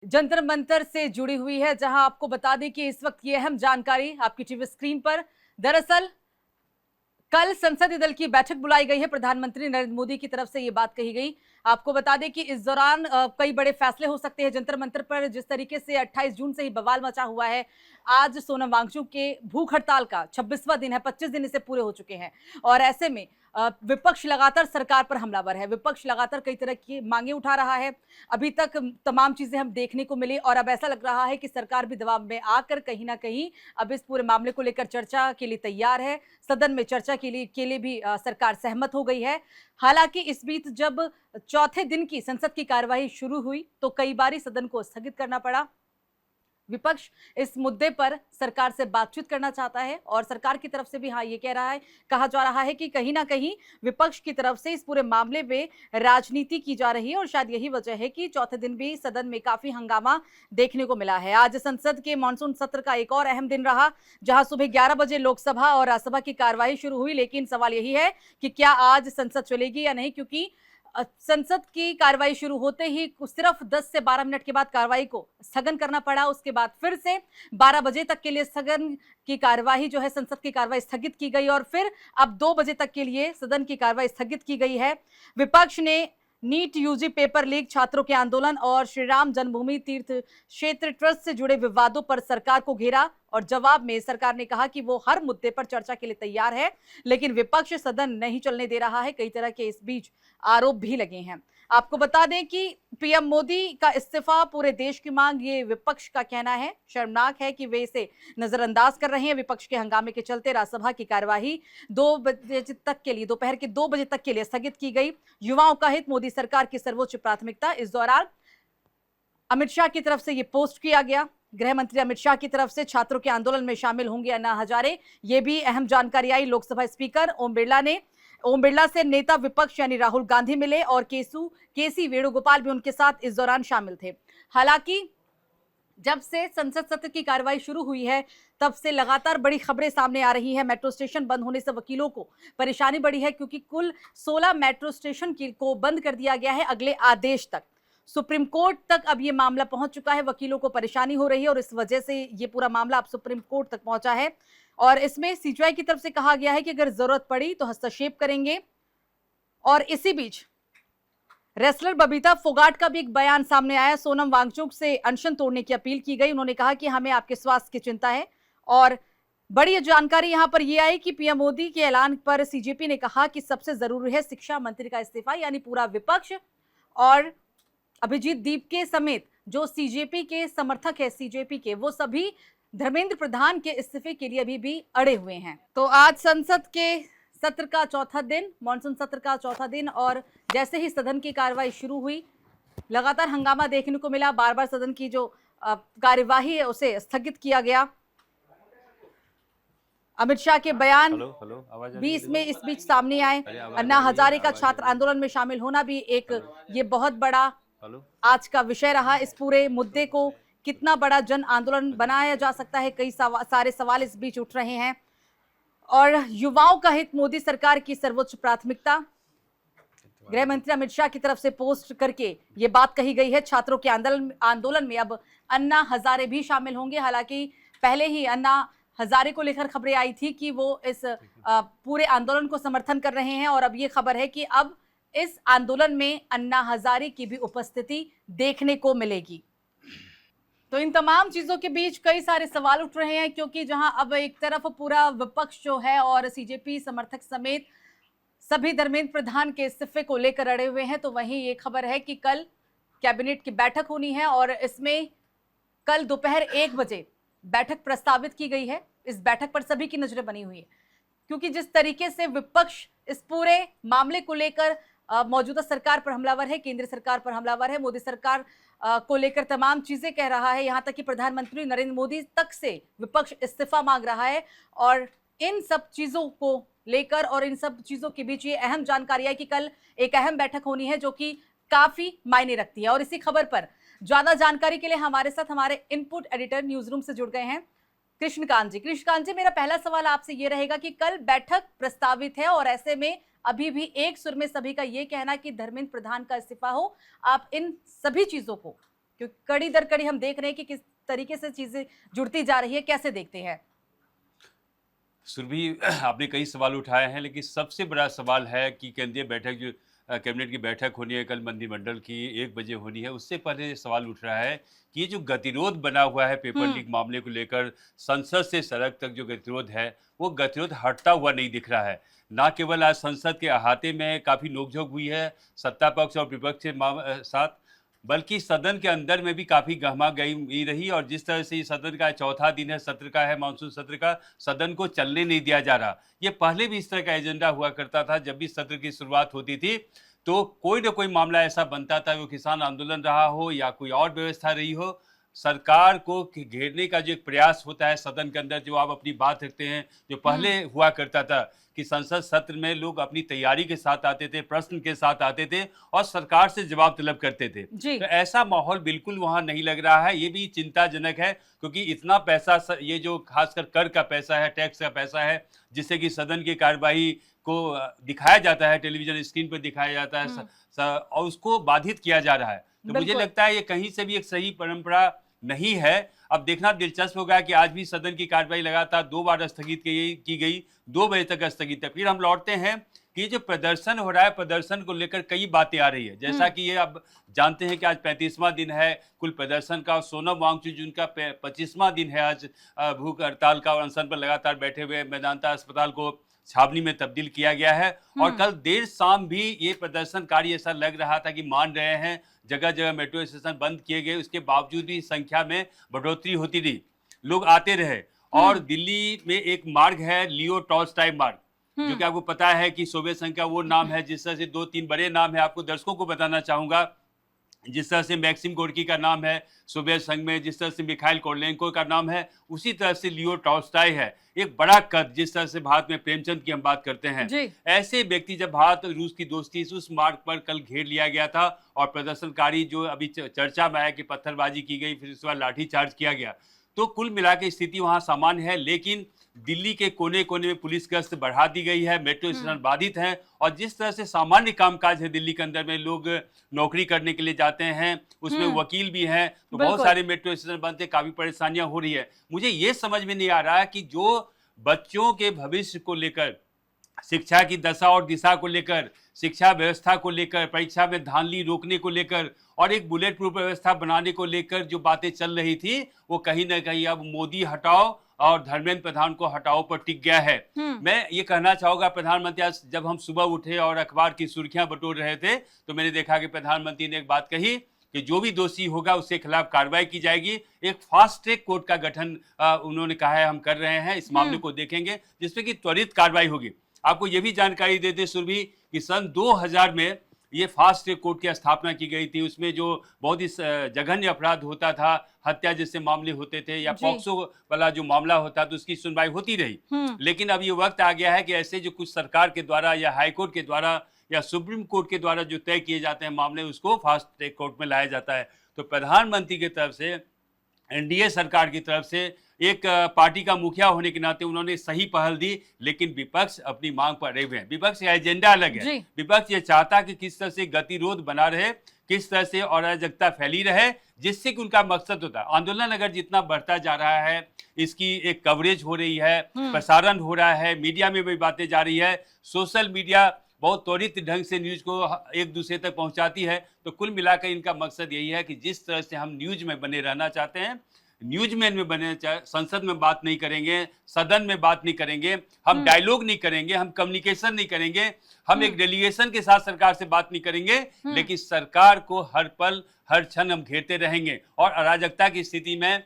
जंतर मंतर से जुड़ी हुई है, जहां आपको बता दें कि इस वक्त ये अहम जानकारी आपकी टीवी स्क्रीन पर। दरअसल कल संसदीय दल की बैठक बुलाई गई है। प्रधानमंत्री नरेंद्र मोदी की तरफ से ये बात कही गई। आपको बता दें कि इस दौरान कई बड़े फैसले हो सकते हैं। जंतर मंतर पर जिस तरीके से 28 जून से ही बवाल मचा हुआ है, आज सोनम वांगचुक के भूख हड़ताल का 26वां दिन है, 25 दिन इसे पूरे हो चुके हैं और ऐसे में विपक्ष लगातार सरकार पर हमलावर है। विपक्ष लगातार कई तरह की मांगे उठा रहा है। अभी तक तमाम चीजें हम देखने को मिली और अब ऐसा लग रहा है कि सरकार भी दबाव में आकर कहीं ना कहीं अब इस पूरे मामले को लेकर चर्चा के लिए तैयार है। सदन में चर्चा के लिए भी सरकार सहमत हो गई है। हालांकि इस बीच जब चौथे दिन की संसद की कार्यवाही शुरू हुई तो कई बारी सदन को स्थगित करना पड़ा। विपक्ष इस मुद्दे पर सरकार से बातचीत करना चाहता है और सरकार की तरफ से भी हाँ ये कहा जा रहा है कि कहीं ना कहीं विपक्ष की तरफ से इस पूरे मामले में राजनीति की जा रही है और शायद यही वजह है कि चौथे दिन भी सदन में काफी हंगामा देखने को मिला है। आज संसद के मानसून सत्र का एक और अहम दिन रहा, जहां सुबह 11 बजे लोकसभा और राज्यसभा की कार्यवाही शुरू हुई। लेकिन सवाल यही है कि क्या आज संसद चलेगी या नहीं, क्योंकि संसद की कार्रवाई शुरू होते ही सिर्फ 10 से 12 मिनट के बाद कार्रवाई को स्थगन करना पड़ा। उसके बाद फिर से 12 बजे तक के लिए सदन की कार्यवाही जो है, संसद की कार्रवाई स्थगित की गई और फिर अब 2 बजे तक के लिए सदन की कार्रवाई स्थगित की गई है। विपक्ष ने नीट यूजी पेपर लीक, छात्रों के आंदोलन और श्री राम जन्मभूमि तीर्थ क्षेत्र ट्रस्ट से जुड़े विवादों पर सरकार को घेरा और जवाब में सरकार ने कहा कि वो हर मुद्दे पर चर्चा के लिए तैयार है, लेकिन विपक्ष सदन नहीं चलने दे रहा है। कई तरह के इस बीच आरोप भी लगे हैं। आपको बता दें कि पीएम मोदी का इस्तीफा पूरे देश की मांग, ये विपक्ष का कहना है। शर्मनाक है कि वे इसे नजरअंदाज कर रहे हैं। विपक्ष के हंगामे के चलते राज्यसभा की कार्यवाही 2 बजे तक के लिए, दोपहर के 2 बजे तक के लिए स्थगित की गई। युवाओं का हित मोदी सरकार की सर्वोच्च प्राथमिकता। इस दौरान अमित शाह की तरफ से ये पोस्ट किया गया। गृह मंत्री अमित शाह की तरफ से छात्रों के आंदोलन में शामिल होंगे अन्ना हजारे, ये भी अहम जानकारी आई। लोकसभा स्पीकर ओम बिरला से नेता विपक्ष यानी राहुल गांधी मिले और केसी वेणुगोपाल भी उनके साथ इस दौरान शामिल थे। हालांकि जब से संसद सत्र की कार्रवाई शुरू हुई है तब से लगातार बड़ी खबरें सामने आ रही है। मेट्रो स्टेशन बंद होने से वकीलों को परेशानी बढ़ी है, क्योंकि कुल 16 मेट्रो स्टेशन को बंद कर दिया गया है अगले आदेश तक। सुप्रीम कोर्ट तक अब ये मामला पहुंच चुका है। वकीलों को परेशानी हो रही है और इस वजह से ये पूरा मामला अब सुप्रीम कोर्ट तक पहुंचा है और इसमें सीजीआई की तरफ से कहा गया है कि अगर जरूरत पड़ी तो हस्तक्षेप करेंगे। और इसी बीच रेसलर बबीता फोगाट का भी एक बयान सामने आया। सोनम वांगचुक से अनशन तोड़ने की अपील की गई। उन्होंने कहा कि हमें आपके स्वास्थ्य की चिंता है और बड़ी जानकारी यहां पर यह आई कि पीएम मोदी के ऐलान पर सीजेपी ने कहा कि सबसे जरूरी है शिक्षा मंत्री का इस्तीफा, यानी पूरा विपक्ष और अभिजीत दीपके समेत जो सीजेपी के समर्थक है, सीजेपी के, वो सभी धर्मेंद्र प्रधान के इस्तीफे के लिए अभी भी अड़े हुए हैं। तो आज संसद के सत्र का चौथा दिन, मानसून सत्र का चौथा दिन, और जैसे ही सदन की कार्रवाई शुरू हुई लगातार हंगामा देखने को मिला। बार बार सदन की जो कार्यवाही है उसे स्थगित किया गया। अमित शाह के बयान भी इस बीच सामने आए। अन्ना हजारे का छात्र आंदोलन में शामिल होना भी एक ये बहुत बड़ा आज का विषय रहा। इस पूरे मुद्दे को कितना बड़ा जन आंदोलन बनाया जा सकता है, कई सारे सवाल इस बीच उठ रहे हैं। और युवाओं का हित मोदी सरकार की सर्वोच्च प्राथमिकता। गृह मंत्री अमित शाह की तरफ से पोस्ट करके ये बात कही गई है। छात्रों के आंदोलन में अब अन्ना हजारे भी शामिल होंगे। हालांकि पहले ही अन्ना हजारे को लेकर खबरें आई थी कि वो इस पूरे आंदोलन को समर्थन कर रहे हैं और अब ये खबर है कि अब इस आंदोलन में अन्ना हजारे की भी उपस्थिति देखने को मिलेगी। तो इन तमाम चीजों के बीच कई सारे सवाल उठ रहे हैं, क्योंकि जहां अब एक तरफ पूरा विपक्ष जो है और सीजेपी समर्थक समेत सभी धर्मेंद्र प्रधान के इस्तीफे को लेकर अड़े हुए हैं, तो वहीं ये खबर है कि कल कैबिनेट की बैठक होनी है और इसमें कल दोपहर 1 बजे बैठक प्रस्तावित की गई है। इस बैठक पर सभी की नजरें बनी हुई है, क्योंकि जिस तरीके से विपक्ष इस पूरे मामले को लेकर मौजूदा सरकार पर हमलावर है, केंद्र सरकार पर हमलावर है, मोदी सरकार को लेकर तमाम चीजें कह रहा है, यहां तक कि प्रधानमंत्री नरेंद्र मोदी तक से विपक्ष इस्तीफा मांग रहा है। और इन सब चीजों को लेकर और इन सब चीजों के बीच ये अहम जानकारी है कि कल एक अहम बैठक होनी है जो कि काफी मायने रखती है। और इसी खबर पर ज्यादा जानकारी के लिए हमारे साथ हमारे इनपुट एडिटर न्यूज रूम से जुड़ गए हैं कृष्णकांत जी, मेरा पहला सवाल आपसे ये रहेगा कि कल बैठक प्रस्तावित है और ऐसे में अभी भी एक सुर में सभी का ये कहना कि धर्मेंद्र प्रधान का इस्तीफा हो, आप इन सभी चीजों को क्योंकि कड़ी दर कड़ी हम देख रहे हैं कि किस तरीके से चीजें जुड़ती जा रही है, कैसे देखते हैं? सुरभि, आपने कई सवाल उठाए हैं, लेकिन सबसे बड़ा सवाल है कि केंद्रीय बैठक जो कैबिनेट की बैठक होनी है कल, मंत्रिमंडल की 1 बजे होनी है। उससे पहले ये सवाल उठ रहा है कि ये जो गतिरोध बना हुआ है पेपर हम्म। लीक मामले को लेकर, संसद से सड़क तक जो गतिरोध है, वो गतिरोध हटता हुआ नहीं दिख रहा है। ना केवल आज संसद के अहाते में काफ़ी नोक-झोंक हुई है सत्ता पक्ष और विपक्ष के साथ, बल्कि सदन के अंदर में भी काफ़ी गहमा-गहमी रही। और जिस तरह से ये सदन का चौथा दिन है, सत्र का है, मानसून सत्र का, सदन को चलने नहीं दिया जा रहा। ये पहले भी इस तरह का एजेंडा हुआ करता था। जब भी सत्र की शुरुआत होती थी, तो कोई न कोई मामला ऐसा बनता था, वो किसान आंदोलन रहा हो या कोई और व्यवस्था रही हो, सरकार को घेरने का जो एक प्रयास होता है सदन के अंदर, जो आप अपनी बात रखते हैं, जो पहले हुआ करता था कि संसद सत्र में लोग अपनी तैयारी के साथ आते थे, प्रश्न के साथ आते थे और सरकार से जवाब तलब करते थे। जी। तो ऐसा माहौल बिल्कुल वहाँ नहीं लग रहा है। ये भी चिंताजनक है, क्योंकि इतना पैसा ये जो खासकर कर का पैसा है, टैक्स का पैसा है, जिससे कि सदन की कार्यवाही को दिखाया जाता है, टेलीविजन स्क्रीन पर दिखाया जाता है, और उसको बाधित किया जा रहा है। तो मुझे बिल्कुल। लगता है ये कहीं से भी एक सही परंपरा नहीं है। अब देखना दिलचस्प होगा कि आज भी सदन की कार्यवाही लगातार 2 बार स्थगित की गई, 2 बजे तक स्थगित है। फिर हम लौटते हैं कि ये जो प्रदर्शन हो रहा है, प्रदर्शन को लेकर कई बातें आ रही है। जैसा कि ये अब जानते हैं कि आज 35वां दिन है कुल प्रदर्शन का, और सोनम वांगचुक जिनका 25वां दिन है आज भूख हड़ताल का, और अनशन पर लगातार बैठे हुए। मेदांता अस्पताल को छावनी में तब्दील किया गया है। और कल देर शाम भी ये प्रदर्शनकारी ऐसा लग रहा था कि मान रहे हैं, जगह जगह मेट्रो स्टेशन बंद किए गए, उसके बावजूद भी संख्या में बढ़ोतरी होती रही, लोग आते रहे। और दिल्ली में एक मार्ग है लियो टॉल्स्टॉय मार्ग, जो कि आपको पता है कि सोवियत संघ का वो नाम है। जिस तरह से 2-3 बड़े नाम है, आपको दर्शकों को बताना चाहूंगा। जिस तरह से मैक्सिम गोर्की का नाम है सोवियत संघ में, जिस तरह से मिखाइल कोर्लेंको का नाम है, उसी तरह से लियो टॉल्स्टॉय है, एक बड़ा कद। जिस तरह से भारत में प्रेमचंद की हम बात करते हैं, ऐसे व्यक्ति जब भारत और रूस की दोस्ती, उस मार्ग पर कल घेर लिया गया था। और प्रदर्शनकारी जो अभी चर्चा में आया कि पत्थरबाजी की गई, फिर उसके बाद लाठीचार्ज किया गया। तो कुल मिला के स्थिति वहां सामान्य है, लेकिन दिल्ली के कोने कोने में पुलिस गश्त बढ़ा दी गई है, मेट्रो स्टेशन बाधित हैं। और जिस तरह से सामान्य कामकाज है दिल्ली के अंदर में, लोग नौकरी करने के लिए जाते हैं, उसमें वकील भी हैं, तो बहुत सारे मेट्रो स्टेशन बंद थे, काफी परेशानियां हो रही है। मुझे ये समझ में नहीं आ रहा है कि जो बच्चों के भविष्य को लेकर, शिक्षा की दशा और दिशा को लेकर, शिक्षा व्यवस्था को लेकर, परीक्षा में धांधली रोकने को लेकर, और एक बुलेट प्रूफ व्यवस्था बनाने को लेकर जो बातें चल रही थी, वो कहीं ना कहीं अब मोदी हटाओ और धर्मेंद्र प्रधान को हटाओ पर टिक गया है। मैं ये कहना चाहूंगा, प्रधानमंत्री आज जब हम सुबह उठे और अखबार की सुर्खियां बटोर रहे थे, तो मैंने देखा कि प्रधानमंत्री ने एक बात कही कि जो भी दोषी होगा उसके खिलाफ कार्रवाई की जाएगी। एक फास्ट ट्रैक कोर्ट का गठन उन्होंने कहा है, हम कर रहे हैं, इस मामले को देखेंगे, जिसमें कि त्वरित कार्रवाई होगी। आपको ये भी जानकारी देते सुरभि कि सन 2000 में ये फास्ट ट्रैक कोर्ट की स्थापना की गई थी। उसमें जो बहुत ही जघन्य अपराध होता था, हत्या जैसे मामले होते थे, या पॉक्सो वाला जो मामला होता, तो उसकी सुनवाई होती रही। लेकिन अब ये वक्त आ गया है कि ऐसे जो कुछ सरकार के द्वारा या हाईकोर्ट के द्वारा या सुप्रीम कोर्ट के द्वारा जो तय किए जाते हैं मामले, उसको फास्ट ट्रैक कोर्ट में लाया जाता है। तो प्रधानमंत्री की तरफ से, एनडीए सरकार की तरफ से, एक पार्टी का मुखिया होने के नाते उन्होंने सही पहल दी, लेकिन विपक्ष अपनी मांग पर अड़े हुए हैं। विपक्ष का एजेंडा अलग है। विपक्ष ये चाहता कि किस तरह से गतिरोध बना रहे, किस तरह से अराजकता फैली रहे, जिससे कि उनका मकसद होता है। आंदोलन अगर जितना बढ़ता जा रहा है, इसकी एक कवरेज हो रही है, प्रसारण हो रहा है, मीडिया में भी बातें जा रही है, सोशल मीडिया बहुत त्वरित ढंग से न्यूज को एक दूसरे तक पहुंचाती है। तो कुल मिलाकर इनका मकसद यही है कि जिस तरह से हम न्यूज में बने रहना चाहते हैं, न्यूजमैन में बने, संसद में बात नहीं करेंगे, सदन में बात नहीं करेंगे, हम डायलॉग नहीं करेंगे, हम कम्युनिकेशन नहीं करेंगे, हम एक डेलीगेशन के साथ सरकार से बात नहीं करेंगे, लेकिन सरकार को हर पल हर क्षण हम घेरते रहेंगे। और अराजकता की स्थिति में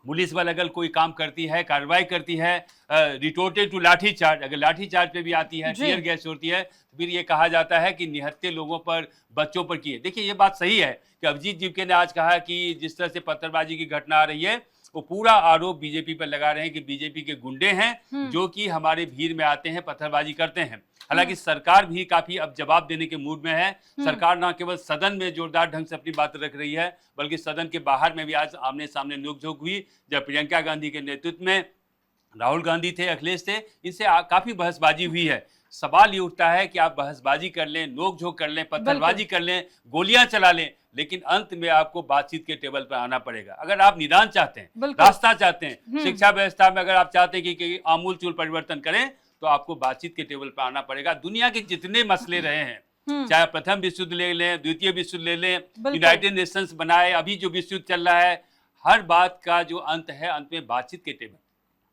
पुलिस बल अगर कोई काम करती है, कार्रवाई करती है, रिटोर्टेड टू लाठी चार्ज, अगर लाठी चार्ज पे भी आती है, टीयर गैस होती है, तो फिर ये कहा जाता है कि निहत्थे लोगों पर, बच्चों पर किए। देखिए, ये बात सही है कि अभिजीत जीवके ने आज कहा कि जिस तरह से पत्थरबाजी की घटना आ रही है, वो पूरा आरोप बीजेपी पर लगा रहे हैं कि बीजेपी के गुंडे हैं जो कि हमारे भीड़ में आते हैं, पत्थरबाजी करते हैं। हालांकि सरकार भी काफी अब जवाब देने के मूड में है। सरकार न केवल सदन में जोरदार ढंग से अपनी बात रख रही है, बल्कि सदन के बाहर में भी आज आमने सामने नोकझोंक हुई, जब प्रियंका गांधी के नेतृत्व में राहुल गांधी थे, अखिलेश थे, इनसे काफी बहसबाजी हुई है। सवाल ये उठता है कि आप बहसबाजी कर लें, नोकझोंक कर लें, पत्थरबाजी कर लें, गोलियां चला लें, लेकिन अंत में आपको बातचीत के टेबल पर आना पड़ेगा। अगर आप निदान चाहते हैं, बिल्कुल। रास्ता चाहते हैं, शिक्षा व्यवस्था में अगर आप चाहते हैं कि आमूल चूल परिवर्तन करें, तो आपको बातचीत के टेबल पर आना पड़ेगा। दुनिया के जितने मसले रहे हैं, चाहे प्रथम विश्व युद्ध ले लें, द्वितीय विश्व युद्ध ले लें, यूनाइटेड नेशंस बनाए, अभी जो विश्व युद्ध चल रहा है, हर बात का जो अंत है, अंत में बातचीत के टेबल।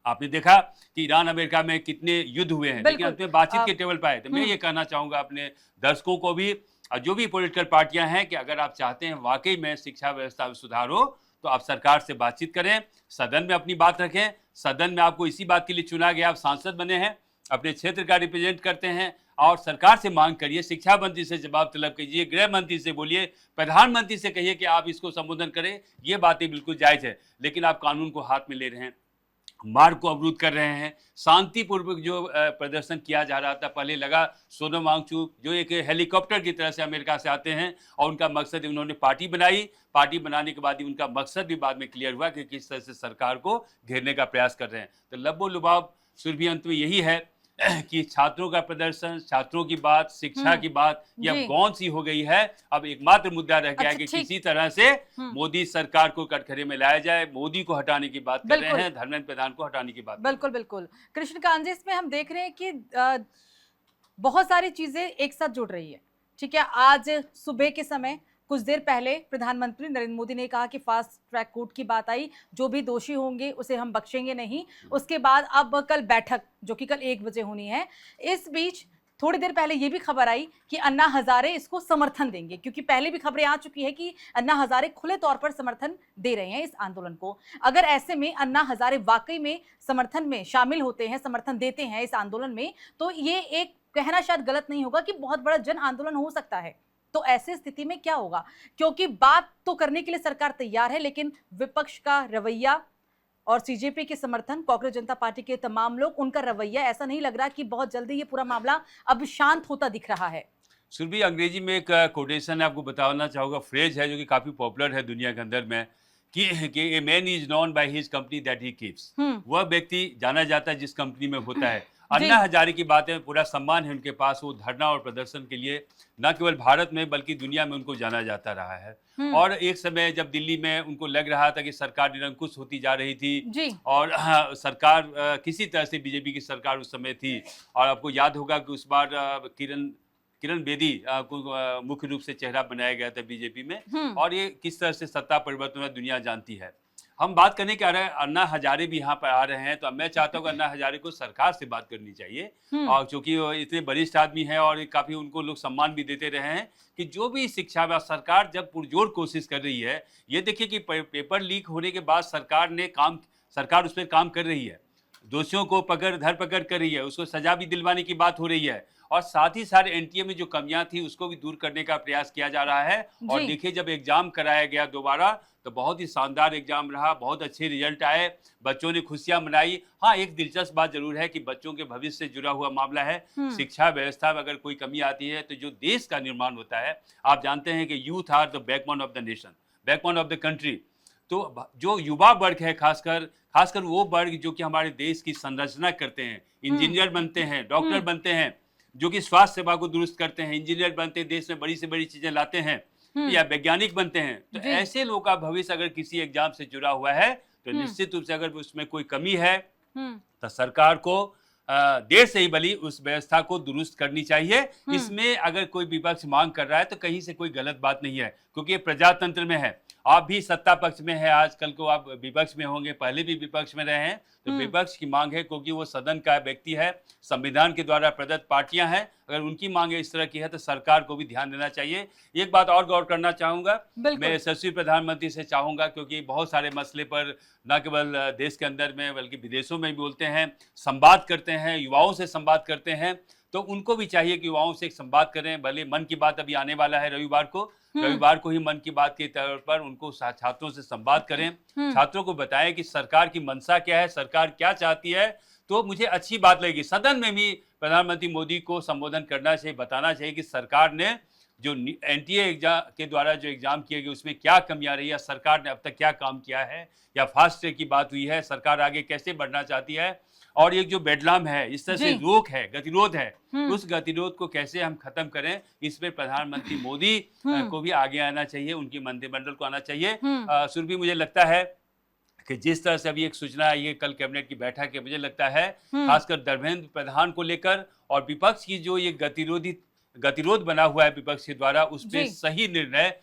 आपने देखा कि ईरान अमेरिका में कितने युद्ध हुए हैं, लेकिन अंत में बातचीत के टेबल पर आए। तो मैं ये कहना चाहूंगा अपने दर्शकों को भी और जो भी पॉलिटिकल पार्टियां हैं कि अगर आप चाहते हैं वाकई में शिक्षा व्यवस्था में सुधार हो, तो आप सरकार से बातचीत करें, सदन में अपनी बात रखें। सदन में आपको इसी बात के लिए चुना गया, आप सांसद बने हैं, अपने क्षेत्र का रिप्रेजेंट करते हैं, और सरकार से मांग करिए, शिक्षा मंत्री से जवाब तलब कीजिए, गृह मंत्री से बोलिए, प्रधानमंत्री से कहिए कि आप इसको संबोधन करें। ये बातें बिल्कुल जायज है, लेकिन आप कानून को हाथ में ले रहे हैं, मार्ग को अवरुद्ध कर रहे हैं। शांतिपूर्वक जो प्रदर्शन किया जा रहा था, पहले लगा सोनम वांगचुक जो एक हेलीकॉप्टर की तरह से अमेरिका से आते हैं और उनका मकसद, उन्होंने पार्टी बनाई, पार्टी बनाने के बाद ही उनका मकसद भी बाद में क्लियर हुआ कि किस तरह से सरकार को घेरने का प्रयास कर रहे हैं। तो लब्बो लुबाब सुरभि अंत में यही है कि छात्रों का प्रदर्शन, छात्रों की बात, शिक्षा की बात, ये अब कौन सी हो गई है। अब एकमात्र मुद्दा रह गया है कि किसी तरह से मोदी सरकार को कटघरे में लाया जाए। मोदी को हटाने की बात कर रहे हैं, धर्मेंद्र प्रधान को हटाने की बात। बिल्कुल बिल्कुल कृष्णकांत जी, इसमें हम देख रहे हैं कि बहुत सारी चीजें एक साथ जुड़ रही है। ठीक है, आज सुबह के समय कुछ देर पहले प्रधानमंत्री नरेंद्र मोदी ने कहा कि फास्ट ट्रैक कोर्ट की बात आई, जो भी दोषी होंगे उसे हम बख्शेंगे नहीं। उसके बाद अब कल बैठक, जो कि कल 1 बजे होनी है। इस बीच थोड़ी देर पहले ये भी खबर आई कि अन्ना हजारे इसको समर्थन देंगे, क्योंकि पहले भी खबरें आ चुकी है कि अन्ना हजारे खुले तौर पर समर्थन दे रहे हैं इस आंदोलन को। अगर ऐसे में अन्ना हजारे वाकई में समर्थन में शामिल होते हैं, समर्थन देते हैं इस आंदोलन में, तो ये एक कहना शायद गलत नहीं होगा कि बहुत बड़ा जन आंदोलन हो सकता है। तो ऐसी स्थिति में क्या होगा, क्योंकि बात तो करने के लिए सरकार तैयार है, लेकिन विपक्ष का रवैया और सीजेपी के समर्थन, कांग्रेस जनता पार्टी के तमाम लोग, उनका रवैया ऐसा नहीं लग रहा कि बहुत जल्दी ये पूरा मामला अब शांत होता दिख रहा है। सुरभि, अंग्रेजी में एक कोटेशन आपको बताना चाहूंगा, फ्रेज है जो कि काफी पॉपुलर है दुनिया के अंदर में, कि a man is known by his company that he keeps. वह व्यक्ति जाना जाता है जिस कंपनी में होता है। अन्ना हजारे की बातें, पूरा सम्मान है उनके पास, वो धरना और प्रदर्शन के लिए न केवल भारत में बल्कि दुनिया में उनको जाना जाता रहा है। और एक समय जब दिल्ली में उनको लग रहा था कि सरकार निरंकुश होती जा रही थी और सरकार किसी तरह से, बीजेपी की सरकार उस समय थी, और आपको याद होगा कि उस बार किरण बेदी को मुख्य रूप से चेहरा बनाया गया था बीजेपी में, और ये किस तरह से सत्ता परिवर्तन में दुनिया जानती है। हम बात करने के आ रहे हैं, अन्ना हजारे भी यहाँ पर आ रहे हैं, तो मैं चाहता हूँ कि अन्ना हजारे को सरकार से बात करनी चाहिए, और चूंकि वो इतने वरिष्ठ आदमी हैं और काफी उनको लोग सम्मान भी देते रहे हैं, कि जो भी शिक्षा में सरकार जब पुरजोर कोशिश कर रही है, ये देखिए कि पेपर लीक होने के बाद सरकार उस पर काम कर रही है, दोषियों को धरपकड़ कर रही है, उसको सजा भी दिलवाने की बात हो रही है, और साथ ही सारे एनटीए में जो कमियां थी उसको भी दूर करने का प्रयास किया जा रहा है। और देखिए, जब एग्जाम कराया गया दोबारा, तो बहुत ही शानदार एग्जाम रहा, बहुत अच्छे रिजल्ट आए, बच्चों ने खुशियां मनाई। हाँ, एक दिलचस्प बात जरूर है कि बच्चों के भविष्य से जुड़ा हुआ मामला है। शिक्षा व्यवस्था में अगर कोई कमी आती है तो जो देश का निर्माण होता है, आप जानते हैं कि youth are the backbone of the nation, backbone of the country. तो जो युवा वर्ग है, खासकर वो वर्ग जो कि हमारे देश की संरचना करते हैं, इंजीनियर बनते हैं, डॉक्टर बनते हैं, जो कि स्वास्थ्य सेवा को दुरुस्त करते हैं, इंजीनियर बनते हैं, देश में बड़ी से बड़ी चीजें लाते हैं, या वैज्ञानिक बनते हैं, तो ऐसे लोगों का भविष्य अगर किसी एग्जाम से जुड़ा हुआ है, तो निश्चित रूप से अगर उसमें कोई कमी है, तो सरकार को देर से ही भली उस व्यवस्था को दुरुस्त करनी चाहिए। इसमें अगर कोई विपक्ष मांग कर रहा है तो कहीं से कोई गलत बात नहीं है, क्योंकि ये प्रजातंत्र में है। आप भी सत्ता पक्ष में है, आजकल को आप विपक्ष में होंगे, पहले भी विपक्ष में रहे हैं, तो विपक्ष की मांग है, क्योंकि वो सदन का व्यक्ति है, संविधान के द्वारा प्रदत्त पार्टियां हैं, अगर उनकी मांगे इस तरह की है तो सरकार को भी ध्यान देना चाहिए। एक बात और गौर करना चाहूंगा, मैं यशस्वी प्रधानमंत्री से चाहूंगा, क्योंकि बहुत सारे मसले पर न केवल देश के अंदर में बल्कि विदेशों में भी बोलते हैं, संवाद करते हैं, युवाओं से संवाद करते हैं, तो उनको भी चाहिए कि युवाओं से एक संवाद करें। भले मन की बात अभी आने वाला है रविवार को ही मन की बात के तौर पर उनको छात्रों से संवाद करें, छात्रों को बताएं कि सरकार की मंशा क्या है, सरकार क्या चाहती है। तो मुझे अच्छी बात लगेगी, सदन में भी प्रधानमंत्री मोदी को संबोधन करना चाहिए, बताना चाहिए कि सरकार ने जो एनटीए एग्जाम के द्वारा जो एग्जाम किए गए उसमें क्या कमियां रही है, सरकार ने अब तक क्या काम किया है, या फास्ट ट्रैक की बात हुई है, सरकार आगे कैसे बढ़ना चाहती है, और एक जो बेडलाम है, इस तरह से रोक है, गतिरोध है, उस गतिरोध को कैसे हम खत्म करें, इसमें प्रधानमंत्री मोदी को भी आगे आना चाहिए, उनकी मंत्रिमंडल को आना चाहिए। सुरभि, मुझे लगता है कि जिस तरह से अभी एक सूचना आई है, कल कैबिनेट की बैठक है, मुझे लगता है खासकर धर्मेंद्र प्रधान को लेकर और विपक्ष की जो ये गतिरोध बना हुआ है विपक्ष के द्वारा, उस पर सही निर्णय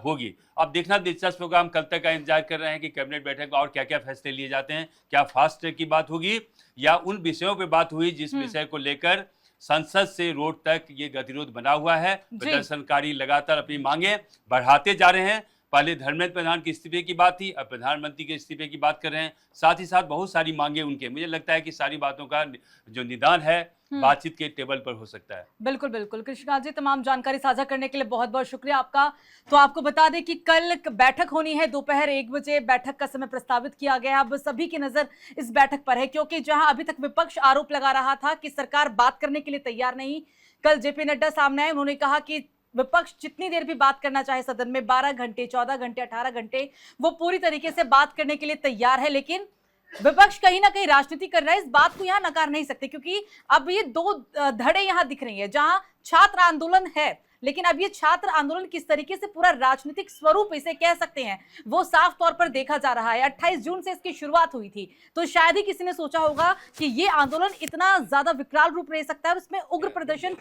होगी। अब देखना दिलचस्प होगा, हम कल तक का इंतजार कर रहे हैं कि कैबिनेट बैठक में और क्या क्या फैसले लिए जाते हैं, क्या फास्ट ट्रैक की बात होगी या उन विषयों पे बात हुई जिस विषय को लेकर संसद से रोड तक ये गतिरोध बना हुआ है। प्रदर्शनकारी लगातार अपनी मांगे बढ़ाते जा रहे हैं। पहले धर्मेंद्र प्रधान के इस्तीफे की बात थी, अब प्रधानमंत्री के इस्तीफे की बात कर रहे हैं, साथ ही साथ बहुत सारी मांगे उनके। मुझे लगता है कि सारी बातों का जो निदान है बातचीत के टेबल पर हो सकता है। बिल्कुल बिल्कुल कृष्णकांत जी, तमाम जानकारी साझा करने के लिए बहुत बहुत शुक्रिया आपका। तो आपको बता दें कि कल बैठक होनी है, दोपहर 1 बजे बैठक का समय प्रस्तावित किया गया। अब सभी की नजर इस बैठक पर है, क्योंकि जहां अभी तक विपक्ष आरोप लगा रहा था कि सरकार बात करने के लिए तैयार नहीं, कल जेपी नड्डा सामने आए, उन्होंने कहा कि विपक्ष जितनी देर भी बात करना चाहे सदन में, 12 घंटे, 14 घंटे, 18 घंटे, वो पूरी तरीके से बात करने के लिए तैयार है। लेकिन विपक्ष कहीं ना कहीं राजनीति कर रहा है, इस बात को यहां नकार नहीं सकते, क्योंकि अब ये दो धड़े यहां दिख रही है। जहां छात्र आंदोलन है, लेकिन अब ये छात्र आंदोलन किस तरीके से पूरा राजनीतिक स्वरूप इसे कह सकते हैं, वो साफ तौर पर देखा जा रहा है। 28 जून से इसकी शुरुआत हुई थी, तो शायद ही किसी ने सोचा होगा कि ये आंदोलन इतना ज्यादा विकराल रूप ले सकता है और इसमें उग्र प्रदर्शन,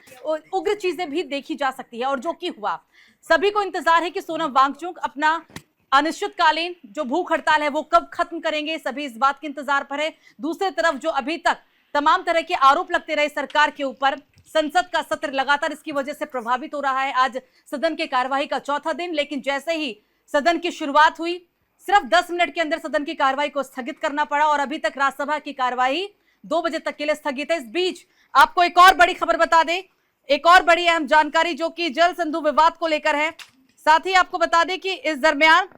उग्र चीजें भी देखी जा सकती है, और जो कि हुआ। सभी को इंतजार है कि सोनम वांगचुक अपना अनिश्चितकालीन जो भूख हड़ताल है वो कब खत्म करेंगे, सभी इस बात के इंतजार पर है। दूसरी तरफ जो अभी तक तमाम तरह के आरोप लगते रहे सरकार के ऊपर, संसद का सत्र लगातार इसकी वजह से प्रभावित हो रहा है। आज सदन की कार्यवाही का चौथा दिन, लेकिन जैसे ही सदन की शुरुआत हुई, सिर्फ 10 मिनट के अंदर सदन की कार्यवाही को स्थगित करना पड़ा और अभी तक राज्यसभा की कार्यवाही 2 बजे तक के लिए स्थगित है। इस बीच आपको एक और बड़ी खबर बता दें, एक और बड़ी अहम जानकारी जो कि जल संधु विवाद को लेकर है। साथ ही आपको बता दें कि इस दरमियान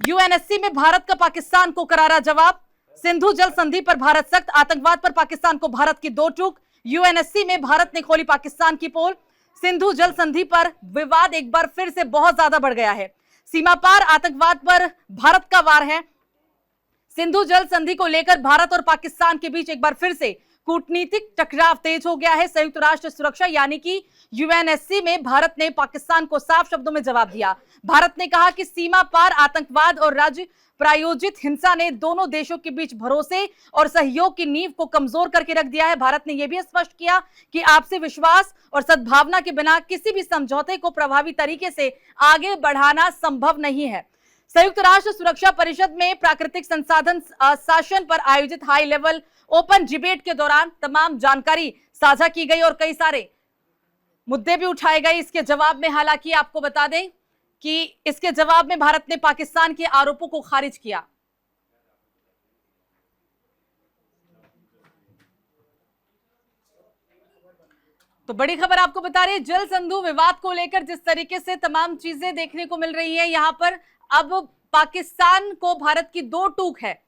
यूएनएससी में भारत का पाकिस्तान को करारा जवाब। सिंधु जल संधि पर भारत सख्त, आतंकवाद पर पाकिस्तान को भारत की दो टूक। यूएनएससी में भारत ने खोली पाकिस्तान की पोल। सिंधु जल संधि पर विवाद एक बार फिर से बहुत ज्यादा बढ़ गया है। सीमा पार आतंकवाद पर भारत का वार है। सिंधु जल संधि को लेकर भारत और पाकिस्तान के बीच एक बार फिर से कूटनीतिक टकराव तेज हो गया है। संयुक्त राष्ट्र सुरक्षा यानी कि यूएनएससी में भारत ने पाकिस्तान को साफ शब्दों में जवाब दिया। भारत ने कहा कि सीमा पार आतंकवाद और राज्य प्रायोजित हिंसा ने दोनों देशों के बीच भरोसे और सहयोग की नींव को कमजोर करके रख दिया है। भारत ने यह भी स्पष्ट किया कि आपसी विश्वास और सद्भावना के बिना किसी भी समझौते को प्रभावी तरीके से आगे बढ़ाना संभव नहीं है। संयुक्त राष्ट्र सुरक्षा परिषद में प्राकृतिक संसाधन शासन पर आयोजित हाई लेवल ओपन डिबेट के दौरान तमाम जानकारी साझा की गई और कई सारे मुद्दे भी उठाए गए। इसके जवाब में, हालांकि आपको बता दें कि इसके जवाब में भारत ने पाकिस्तान के आरोपों को खारिज किया। तो बड़ी खबर आपको बता रहे हैं, जल संधु विवाद को लेकर जिस तरीके से तमाम चीजें देखने को मिल रही है, यहां पर अब पाकिस्तान को भारत की दो टूक है।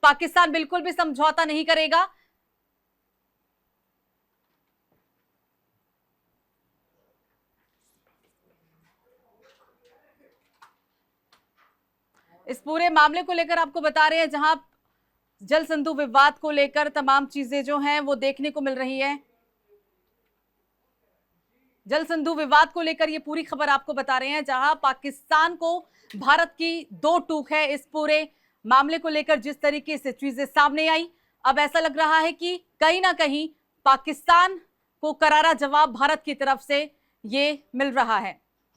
पाकिस्तान बिल्कुल भी समझौता नहीं करेगा। इस पूरे मामले को लेकर आपको बता रहे हैं, जहां जल संधु विवाद को लेकर तमाम चीजें जो हैं वो देखने को मिल रही है। जल संधु विवाद को लेकर ये पूरी खबर आपको बता रहे हैं, जहां पाकिस्तान को भारत की दो टूक है। इस पूरे मामले को लेकर जिस तरीके से चीजें सामने आई, अब ऐसा लग रहा है कि कहीं ना कहीं पाकिस्तान को करारा जवाब भारत की तरफ से ये मिल रहा है।